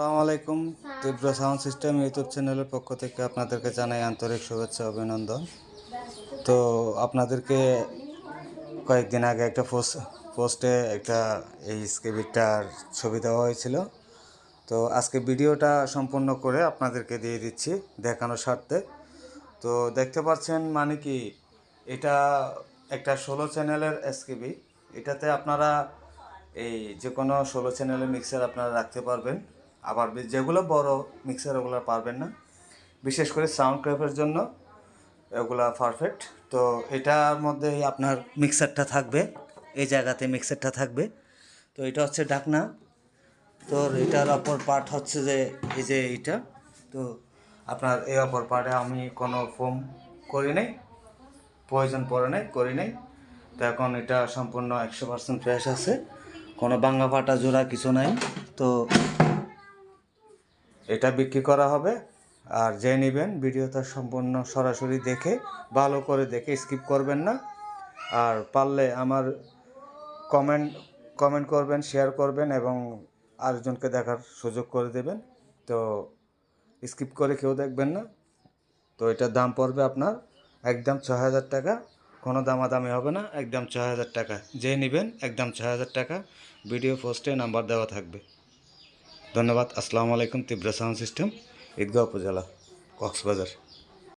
আসসালামু আলাইকুম। তীব্র সাউন্ড সিস্টেম ইউটিউব চ্যানেলের পক্ষ থেকে আপনাদেরকে জানাই আন্তরিক শুভেচ্ছা অভিনন্দন। তো আপনাদেরকে কয়েকদিন আগে একটা পোস্টে একটা এই স্ক্রিপ্টটার ছবি দেওয়া হয়েছিল। তো আজকে ভিডিওটা সম্পূর্ণ করে আপনাদেরকে দিয়ে দিচ্ছি দেখানোর স্বার্থে। তো দেখতে পাচ্ছেন মানে কি, এটা একটা 16 চ্যানেলের এসকেবি। এটাতে আপনারা এই যে কোনো 16 চ্যানেলের মিক্সার আপনারা রাখতে পারবেন। আবার যেগুলো বড় মিক্সার ওগুলো পারবেন না, বিশেষ করে সাউন্ড ক্র্যাপের জন্য এগুলা পারফেক্ট। তো এটার মধ্যে আপনার মিক্সারটা থাকবে, এই জায়গাতে মিক্সারটা থাকবে। তো এটা হচ্ছে ঢাকনা। তো এটার অপর পার্ট হচ্ছে যে এই যে এইটা। তো আপনার এই অপর পার্টে আমি কোনো ফোম করি নাই, প্রয়োজন পড়ে নাই, করি নাই। তো এখন এটা সম্পূর্ণ 100% ফ্রেশ আছে, কোনো ভাঙা ফাটা জোড়া কিছু নাই। তো এটা বিক্রি করা হবে। আর যে নেবেন ভিডিওটা সম্পূর্ণ সরাসরি দেখে, ভালো করে দেখে স্কিপ করবেন না। আর পারলে আমার কমেন্ট কমেন্ট করবেন, শেয়ার করবেন এবং আরেকজনকে দেখার সুযোগ করে দেবেন। তো স্কিপ করে কেউ দেখবেন না। তো এটার দাম পড়বে আপনার একদম 6,000 টাকা। কোনো দামাদামি হবে না, একদম 6,000 টাকা। যে নেবেন একদম 6,000 টাকা। ভিডিও পোস্টে নাম্বার দেওয়া থাকবে। ধন্যবাদ। আসসালামু আলাইকুম। তীব্র সাউন্ড সিস্টেম, ঈদগাঁও উপজেলা, কক্সবাজার।